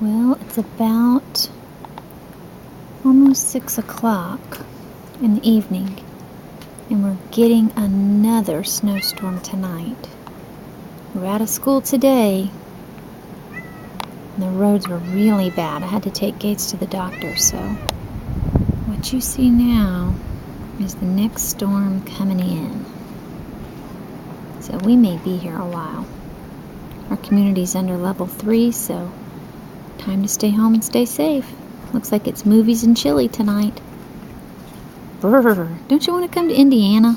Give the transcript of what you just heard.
Well, it's about almost 6 o'clock in the evening, and we're getting another snowstorm tonight. We're out of school today, and the roads were really bad. I had to take Gates to the doctor, so what you see now is the next storm coming in. So we may be here a while. Our community's under level 3, so time to stay home and stay safe. Looks like it's movies and chili tonight. Brr, don't you want to come to Indiana?